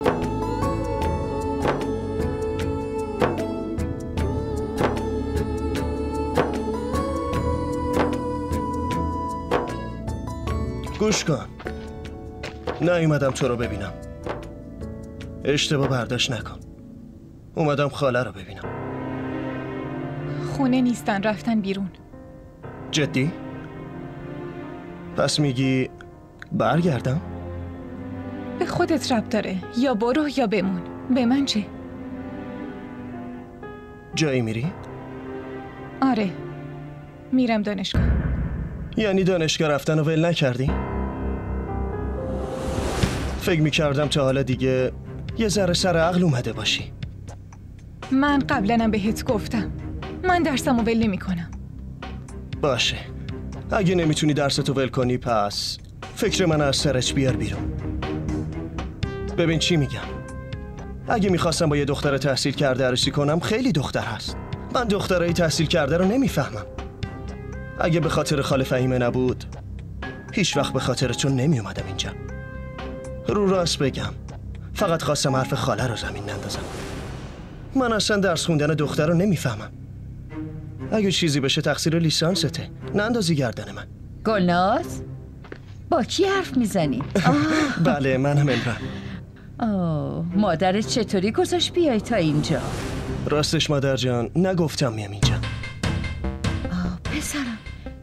گوش کن. نیومدم تو رو ببینم. اشتباه برداشت نکن. اومدم خاله رو ببینم. خونه نیستن، رفتن بیرون. جدی؟ پس میگی برگردم؟ به خودت ربط داره. یا برو یا بمون. به من چه؟ جایی میری؟ آره، میرم دانشگاه. یعنی دانشگاه رفتن رو ول نکردی؟ فکر میکردم تا حالا دیگه یه ذره سر عقل اومده باشی. من قبلنم بهت گفتم من درسمو ول نمی‌کنم. باشه، اگه نمیتونی درستو ول کنی پس فکر من از سرش بیار بیرون. ببین چی میگم. اگه میخواستم با یه دختر تحصیل کرده عروسی کنم خیلی دختر هست. من دخترای تحصیل کرده رو نمیفهمم. اگه به خاطر خاله فهیمه نبود هیچ وقت به خاطر تو نمی اومدم اینجا. رو راست بگم فقط خواستم حرف خاله رو زمین نندازم. من اصلا درس خوندن دختر رو نمیفهمم. اگه چیزی بشه تقصیر لیسانسته، نندازی گردن من. گلناز؟ با کی حرف میزنی؟ بله منم امران. مادرت چطوری گذاشت بیای تا اینجا؟ راستش مادر جان نگفتم میام اینجا. پسرم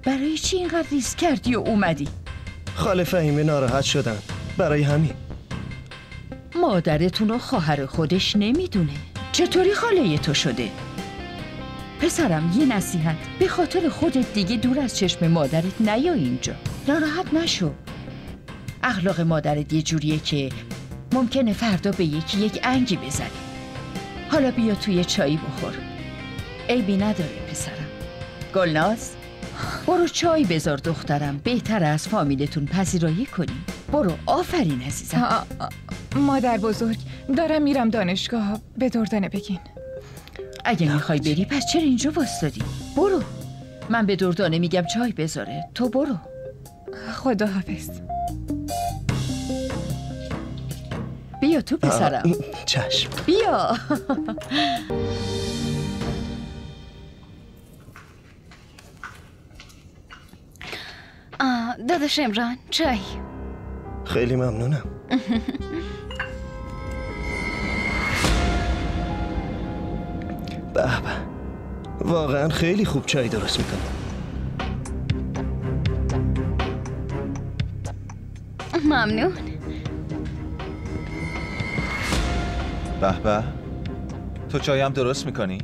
برای چی اینقدر ریسک کردی و اومدی؟ خاله فهیمه ناراحت شدن، برای همین. مادرتون و خواهر خودش نمیدونه چطوری خاله تو شده. پسرم یه نصیحت، به خاطر خودت دیگه دور از چشم مادرت نیا اینجا. ناراحت نشو. اخلاق مادرت یه جوریه که ممکنه فردا به یکی یک انگی بزنی. حالا بیا توی چایی بخور. عیبی نداره پسرم. گلناز برو چای بذار دخترم، بهتره از فامیلتون پذیرایی کنی. برو. آفرین عزیزم. مادر بزرگ دارم میرم دانشگاه، به دردانه بگین. اگه میخوای بری پس چرا اینجا واسطادی؟ برو. من به دردانه میگم چای بذاره، تو برو. خدا حافظ. بیا تو پسرم. چشم. بیا. داداش امران چای. خیلی ممنونم. به به، واقعا خیلی خوب چای درست میکنی. ممنون. به به، تو چای هم درست میکنی؟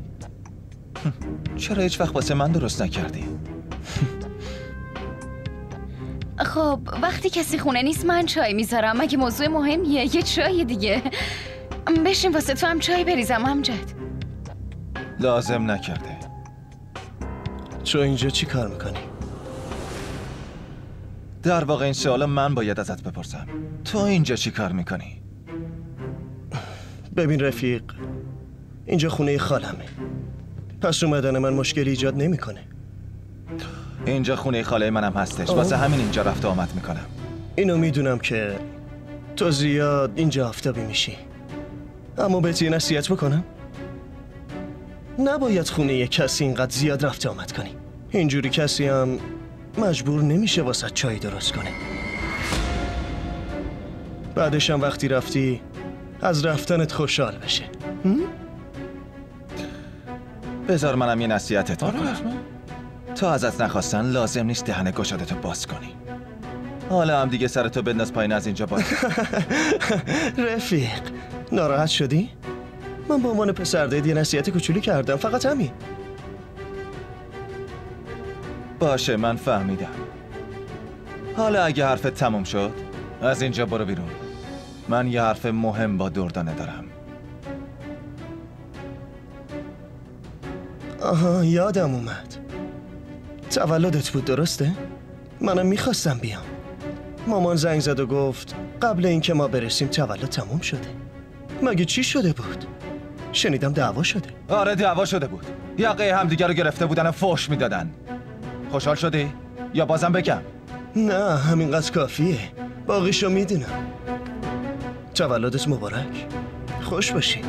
چرا هیچ وقت واسه من درست نکردی؟ خب وقتی کسی خونه نیست من چای میذارم. اگه موضوع مهمیه یه چای دیگه. بشین واسه تو هم چای بریزم امجد. لازم نکرده. تو اینجا چی کار میکنی؟ در واقع این سوالا من باید ازت بپرسم. تو اینجا چی کار میکنی؟ ببین رفیق، اینجا خونه خالمه، پس اومدن من مشکلی ایجاد نمیکنه. اینجا خونه خاله منم هستش، واسه همین اینجا رفت و آمد میکنم. اینو میدونم که تو زیاد اینجا آفتابی میشی، اما بهت یه نصیحت بکنم. نباید خونه یه کسی اینقدر زیاد رفت و آمد کنی. اینجوری کسی هم مجبور نمیشه واسه چای درست کنه. بعدش هم وقتی رفتی از رفتنت خوشحال بشه. بذار منم یه نصیحتت بکنم. تو ازت نخواستن لازم نیست دهن گشادتو باز کنی. حالا هم دیگه سرتو بنداز پایین از اینجا باز. رفیق ناراحت شدی؟ من به عنوان پسردید یه نصیحت کوچولی کردم، فقط همین. باشه من فهمیدم. حالا اگه حرفت تموم شد از اینجا برو بیرون. من یه حرف مهم با دردانه دارم. آها یادم اومد، تولدت بود درسته؟ منم میخواستم بیام. مامان زنگ زد و گفت قبل اینکه ما برسیم تولد تموم شده. مگه چی شده بود؟ شنیدم دعوا شده. آره دعوا شده بود. یقه همدیگه رو گرفته بودن و فحش میدادن. خوشحال شدی؟ یا بازم بگم؟ نه همینقدر کافیه، باقیشو میدونم. تولدت مبارک. خوش باشی.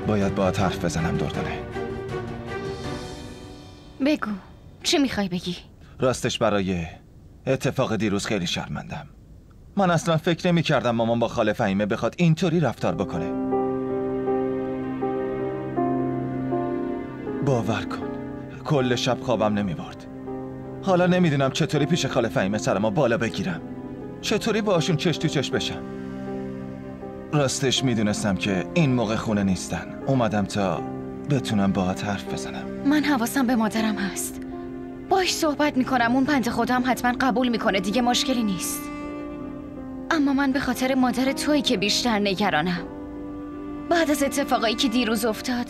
باید باهات حرف بزنم دردانه. بگو چی میخوای بگی؟ راستش برای اتفاق دیروز خیلی شرمندم. من اصلا فکر نمی کردم مامان با خاله فهیمه بخواد اینطوری رفتار بکنه. باور کن کل شب خوابم نمی برد. حالا نمیدونم چطوری پیش خاله فهیمه سر ما بالا بگیرم، چطوری باشون چش تو چش بشم. راستش میدونستم که این موقع خونه نیستن. اومدم تا بتونم باهات حرف بزنم. من حواسم به مادرم هست. باش صحبت میکنم، اون بنده خودم حتما قبول میکنه، دیگه مشکلی نیست. اما من به خاطر مادر تویی که بیشتر نگرانم. بعد از اتفاقایی که دیروز افتاد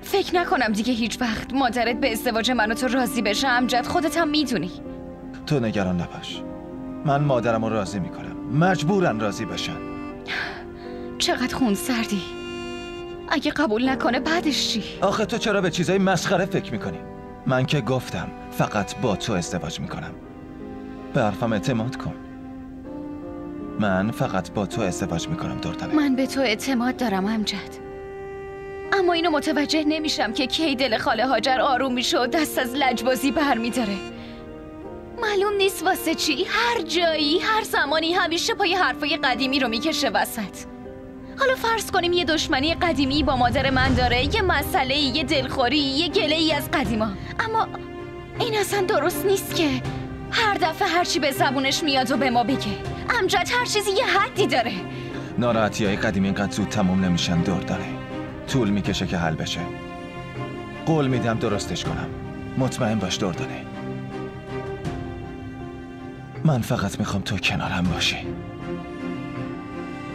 فکر نکنم دیگه هیچ وقت مادرت به ازدواج من و تو راضی بشه. امجد خودت هم میدونی. تو نگران نباش، من مادرم رو راضی میکنم. مجبورن راضی بشن. چقدر خونسردی. اگه قبول نکنه بعدش چی؟ آخه تو چرا به چیزای مسخره فکر میکنی؟ من که گفتم فقط با تو ازدواج میکنم. به حرفم اعتماد کن. من فقط با تو ازدواج میکنم دردانه. من به تو اعتماد دارم امجد، اما اینو متوجه نمیشم که کی دل خاله هاجر آروم میشه و دست از لجبازی برمیداره. معلوم نیست واسه چی هر جایی هر زمانی همیشه پای حرفای قدیمی رو میکشه وسط. حالا فرض کنیم یه دشمنی قدیمی با مادر من داره، یه مسئله، یه دلخوری، یه گله ای از قدیما. اما این اصلا درست نیست که هر دفعه هرچی به زبونش میاد و به ما بگه. امجد هر چیزی یه حدی داره. ناراحتی‌های قدیمی اینقدر زود تموم نمیشن دردانه. طول میکشه که حل بشه. قول میدم درستش کنم. مطمئن باش دردانه. من فقط میخوام تو کنارم باشی.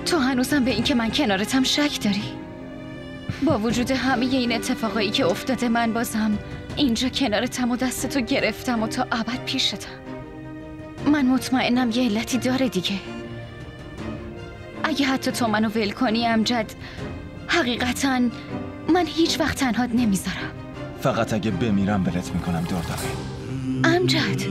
تو هنوزم به این که من کنارتم شک داری؟ با وجود همه این اتفاقایی که افتاده من بازم اینجا کنارتم و دستتو گرفتم و تا ابد پیشتم. من مطمئنم یه علتی داره دیگه. اگه حتی تو منو ول کنی امجد، حقیقتاً من هیچ وقت تنهات نمیذارم. فقط اگه بمیرم ولت میکنم دردانه. امجد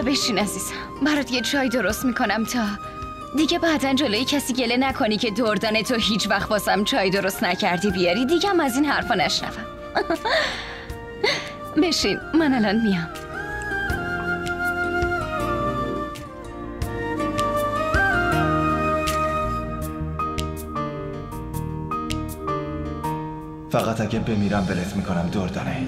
بشین عزیزم، برات یه چای درست میکنم تا دیگه بعدن جلوی کسی گله نکنی که دردانه تو هیچ وقت واسم چای درست نکردی بیاری. دیگه هم از این حرفا نشنوم. بشین، من الان میام. فقط اگه بمیرم ولت میکنم دردانه.